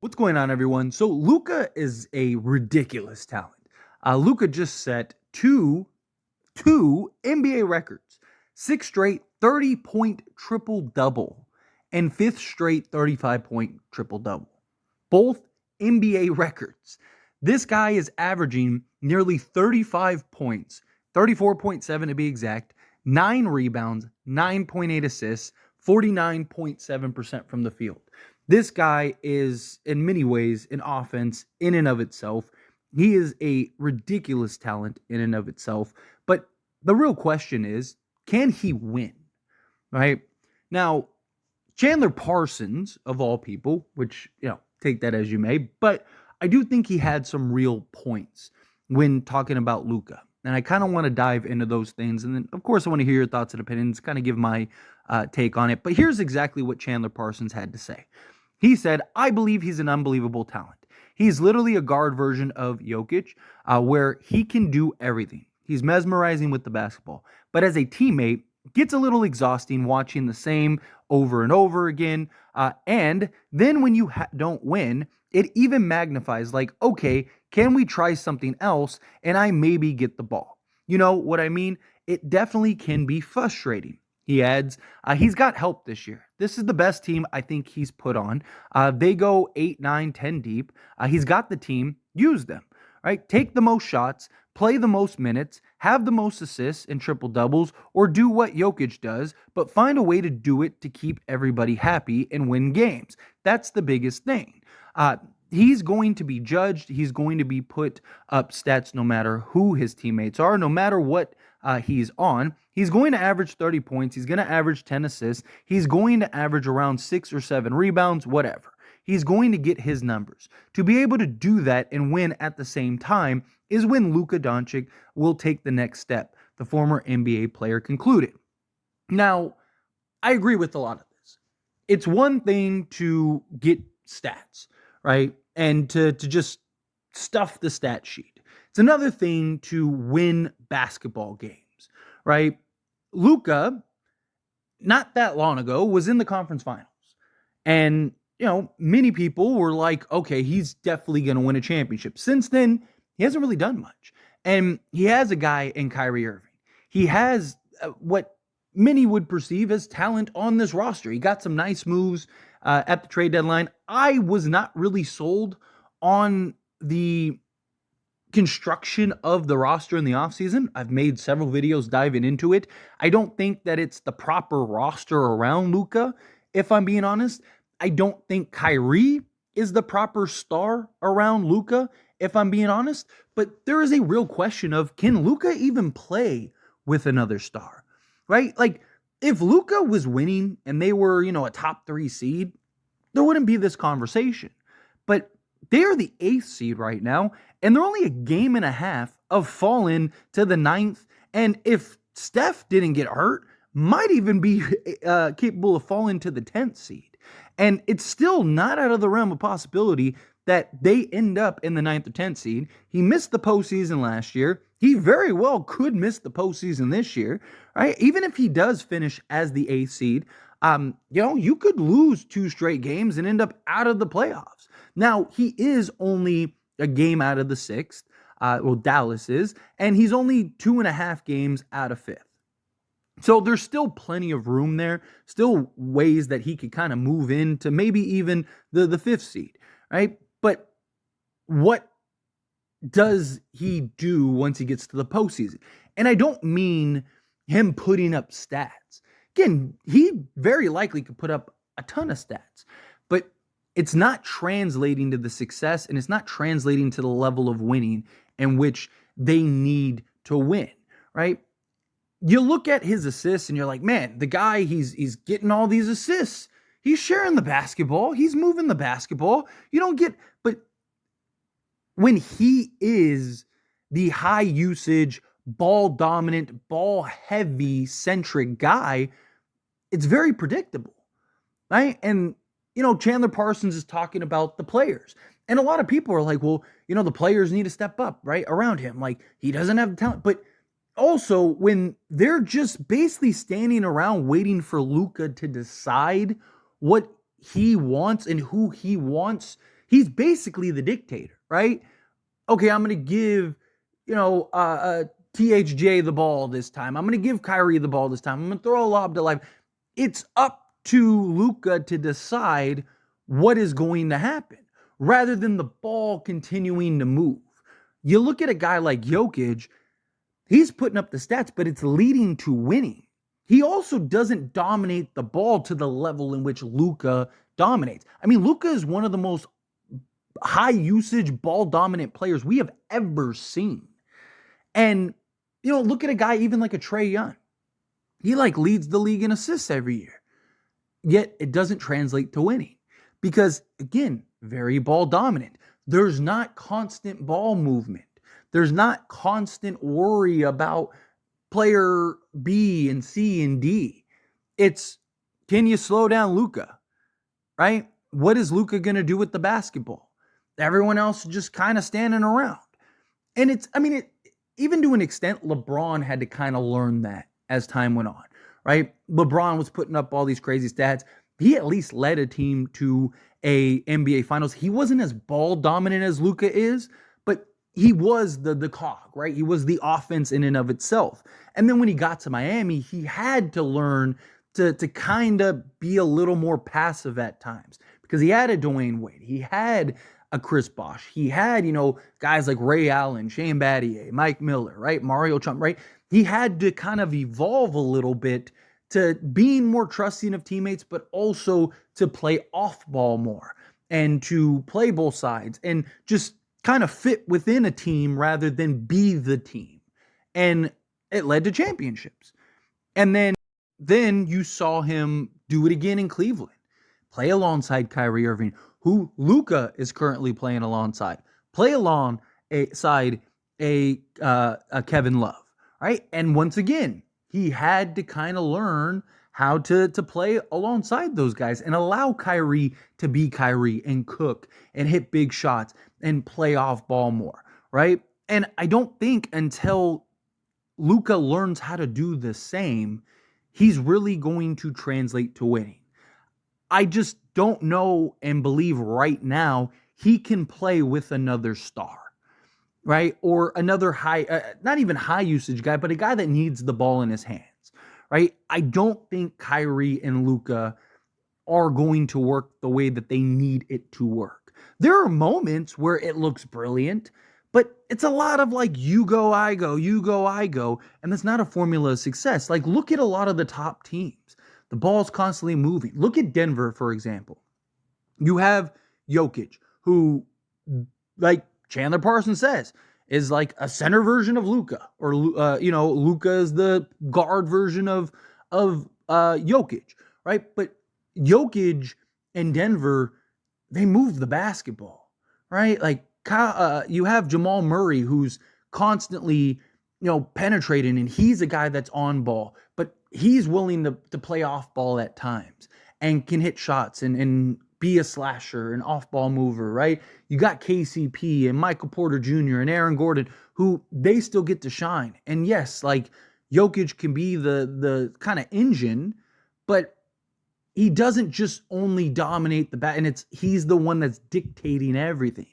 What's going on, everyone? So Luka is a ridiculous talent. Luka just set two NBA records, six straight 30-point triple double, and fifth straight 35-point triple double. Both NBA records. This guy is averaging nearly 35 points, 34.7 to be exact, 9 rebounds, 9.8 assists, 49.7% from the field. This guy is, in many ways, an offense in and of itself. He is a ridiculous talent in and of itself. But the real question is, can he win? Right? Now, Chandler Parsons, of all people, which, take that as you may, but I do think he had some real points when talking about Luka. And I kind of want to dive into those things. And then, of course, I want to hear your thoughts and opinions, kind of give my take on it. But here's exactly what Chandler Parsons had to say. He said, I believe he's an unbelievable talent. He's literally a guard version of Jokic, where he can do everything. He's mesmerizing with the basketball. But as a teammate, gets a little exhausting watching the same over and over again. And then when you don't win, it even magnifies like, okay, can we try something else and I maybe get the ball? You know what I mean? It definitely can be frustrating. He adds, he's got help this year. This is the best team I think he's put on. They go 8, 9, 10 deep. He's got the team. Use them, right? Take the most shots, play the most minutes, have the most assists and triple doubles, or do what Jokic does, but find a way to do it to keep everybody happy and win games. That's the biggest thing. He's going to be judged. He's going to be put up stats no matter who his teammates are, no matter what he's on. He's going to average 30 points. He's going to average 10 assists. He's going to average around 6 or 7 rebounds, whatever. He's going to get his numbers. To be able to do that and win at the same time is when Luka Doncic will take the next step, the former NBA player concluded. Now, I agree with a lot of this. It's one thing to get stats, right? And to just stuff the stat sheet. It's another thing to win basketball games, right? Luka, not that long ago, was in the conference finals. And, many people were like, okay, he's definitely going to win a championship. Since then, he hasn't really done much. And he has a guy in Kyrie Irving. He has what many would perceive as talent on this roster. He got some nice moves at the trade deadline. I was not really sold on the construction of the roster in the offseason. I've made several videos diving into it. I don't think that it's the proper roster around Luka, if I'm being honest. I don't think Kyrie is the proper star around Luka, if I'm being honest. But there is a real question of, can Luka even play with another star, right? Like, if Luka was winning and they were, a top 3 seed, there wouldn't be this conversation. But they are the 8th seed right now, and they're only a game and a half of falling to the 9th. And if Steph didn't get hurt, might even be capable of falling to the 10th seed. And it's still not out of the realm of possibility that they end up in the 9th or 10th seed. He missed the postseason last year. He very well could miss the postseason this year, right? Even if he does finish as the 8th seed, you could lose 2 straight games and end up out of the playoffs. Now, he is only a game out of the 6th. Dallas is, and he's only 2.5 games out of 5th. So there's still plenty of room there, still ways that he could kind of move into maybe even the 5th seed, right? But what does he do once he gets to the postseason? And I don't mean him putting up stats. Again, he very likely could put up a ton of stats, but it's not translating to the success and it's not translating to the level of winning in which they need to win, right? You look at his assists and you're like, man, the guy, he's getting all these assists. He's sharing the basketball. He's moving the basketball. But when he is the high usage, ball dominant, ball heavy centric guy, it's very predictable, right? And, Chandler Parsons is talking about the players. And a lot of people are like, well, the players need to step up, right, around him. Like, he doesn't have the talent. But also, when they're just basically standing around waiting for Luka to decide what he wants and who he wants He's basically the dictator, right? Okay, I'm going to give, THJ the ball this time. I'm going to give Kyrie the ball this time. I'm going to throw a lob to life. It's up to Luka to decide what is going to happen rather than the ball continuing to move. You look at a guy like Jokic, he's putting up the stats, but it's leading to winning. He also doesn't dominate the ball to the level in which Luka dominates. I mean, Luka is one of the most high usage ball dominant players we have ever seen. And, look at a guy even like a Trae Young. He leads the league in assists every year. Yet it doesn't translate to winning because, again, very ball dominant. There's not constant ball movement. There's not constant worry about player B and C and D. It's, can you slow down Luka, right? What is Luka going to do with the basketball? Everyone else just kind of standing around. And even to an extent, LeBron had to kind of learn that as time went on, right? LeBron was putting up all these crazy stats. He at least led a team to a NBA Finals. He wasn't as ball dominant as Luka is, but he was the cog, right? He was the offense in and of itself. And then when he got to Miami, he had to learn to kind of be a little more passive at times because he had a Dwayne Wade. He had a Chris Bosh. He had, guys like Ray Allen, Shane Battier, Mike Miller, right? Mario Chum, right? He had to kind of evolve a little bit to being more trusting of teammates, but also to play off ball more and to play both sides and just kind of fit within a team rather than be the team. And it led to championships. And then you saw him do it again in Cleveland, play alongside Kyrie Irving, who Luka is currently playing alongside, play alongside a Kevin Love, right? And once again, he had to kind of learn how to play alongside those guys and allow Kyrie to be Kyrie and cook and hit big shots and play off ball more, right? And I don't think until Luka learns how to do the same, he's really going to translate to winning. I just don't know and believe right now he can play with another star, right? Or another not even high usage guy, but a guy that needs the ball in his hands, right? I don't think Kyrie and Luka are going to work the way that they need it to work. There are moments where it looks brilliant, but it's a lot of you go, I go, you go, I go, and that's not a formula of success. Look at a lot of the top teams. The ball's constantly moving. Look at Denver, for example. You have Jokic, who, like Chandler Parsons says, is like a center version of Luka, or Luka is the guard version of Jokic, right? But Jokic and Denver, they move the basketball, right? You have Jamal Murray, who's constantly penetrating, and he's a guy that's on ball, but he's willing to play off ball at times and can hit shots and be a slasher, an off-ball mover, right? You got KCP and Michael Porter Jr. and Aaron Gordon, who they still get to shine. And yes, Jokic can be the kind of engine, but he doesn't just only dominate the bat, and he's the one that's dictating everything.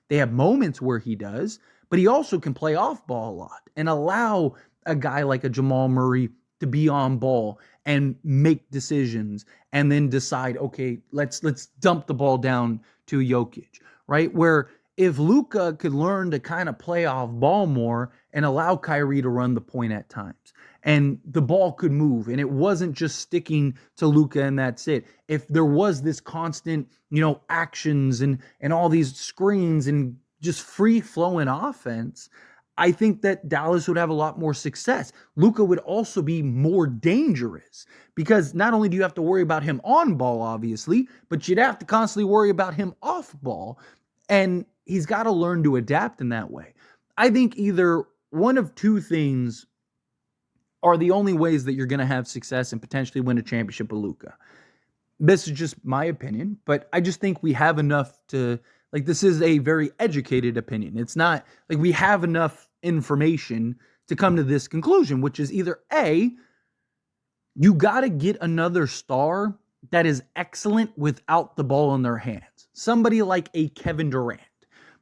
They have moments where he does, but he also can play off ball a lot and allow a guy like a Jamal Murray to be on ball and make decisions and then decide, okay, let's dump the ball down to Jokic, right? Where if Luka could learn to kind of play off ball more and allow Kyrie to run the point at times, and the ball could move and it wasn't just sticking to Luka and that's it. If there was this constant, actions and all these screens and just free flowing offense, I think that Dallas would have a lot more success. Luka would also be more dangerous because not only do you have to worry about him on ball, obviously, but you'd have to constantly worry about him off ball. And he's got to learn to adapt in that way. I think either one of two things are the only ways that you're going to have success and potentially win a championship with Luka. This is just my opinion, but I just think we have enough to, this is a very educated opinion. It's not we have enough information to come to this conclusion, which is either A, you got to get another star that is excellent without the ball in their hands. Somebody like a Kevin Durant.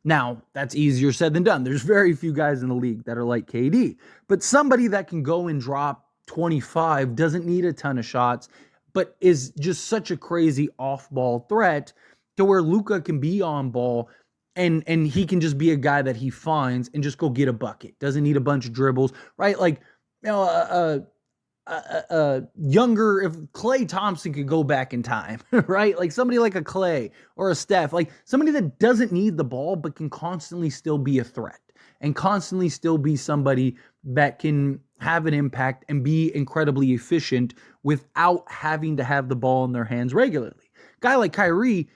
Now, that's easier said than done. There's very few guys in the league that are like KD. But somebody that can go and drop 25, doesn't need a ton of shots, but is just such a crazy off-ball threat to where Luka can be on ball and he can just be a guy that he finds and just go get a bucket. Doesn't need a bunch of dribbles, right? Like, you know, younger, if Klay Thompson could go back in time, right? Like somebody like a Klay or a Steph, like somebody that doesn't need the ball but can constantly still be a threat and constantly still be somebody that can have an impact and be incredibly efficient without having to have the ball in their hands regularly. Guy like Kyrie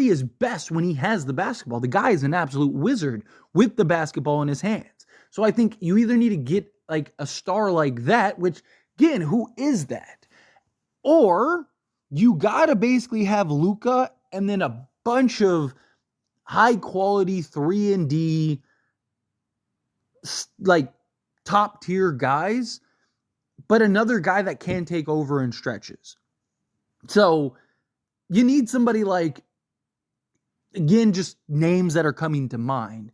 is best when he has the basketball. The guy is an absolute wizard with the basketball in his hands. So I think you either need to get like a star like that, which again, who is that? Or you got to basically have Luka and then a bunch of high quality 3-and-D like top tier guys, but another guy that can take over in stretches. So you need somebody like, again, just names that are coming to mind.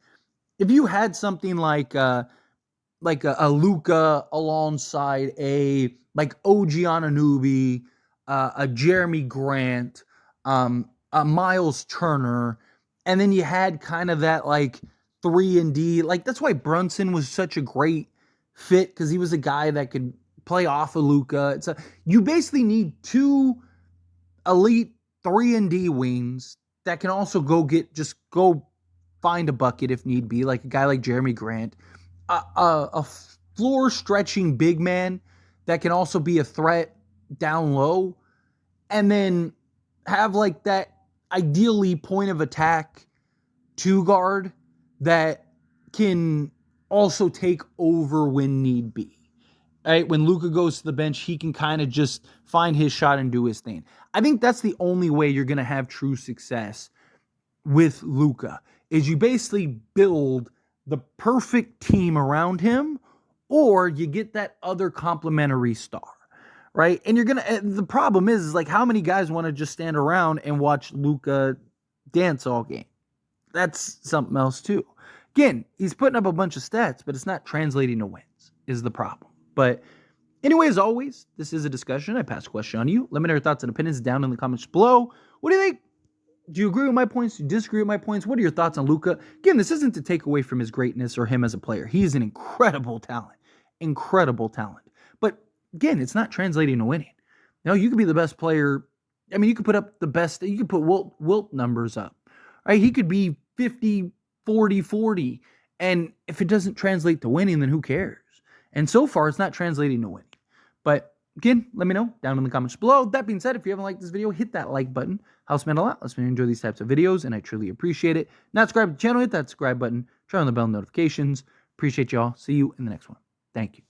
If you had something like a Luka alongside a like OG Anunoby, a Jeremy Grant, a Miles Turner, and then you had kind of that like 3-and-D. Like that's why Brunson was such a great fit, because he was a guy that could play off of Luka. You basically need two elite 3-and-D wings that can also go find a bucket if need be, like a guy like Jeremy Grant. A floor stretching big man that can also be a threat down low, and then have like that ideally point of attack 2 guard that can also take over when need be. Right? When Luka goes to the bench, he can kind of just find his shot and do his thing. I think that's the only way you're going to have true success with Luka, is you basically build the perfect team around him, or you get that other complementary star, right? And the problem is like, how many guys want to just stand around and watch Luka dance all game? That's something else too. Again, he's putting up a bunch of stats, but it's not translating to wins is the problem. But anyway, as always, this is a discussion. I pass a question on you. Let me know your thoughts and opinions down in the comments below. What do you think? Do you agree with my points? Do you disagree with my points? What are your thoughts on Luka? Again, this isn't to take away from his greatness or him as a player. He is an incredible talent. Incredible talent. But again, it's not translating to winning. You know, you could be the best player. I mean, you could put up the best. You could put Wilt numbers up. Right? He could be 50, 40, 40. And if it doesn't translate to winning, then who cares? And so far, it's not translating to winning. But again, let me know down in the comments below. That being said, if you haven't liked this video, hit that like button. Helps me out a lot. Lets me enjoy these types of videos, and I truly appreciate it. Not subscribe to the channel, hit that subscribe button. Turn on the bell notifications. Appreciate y'all. See you in the next one. Thank you.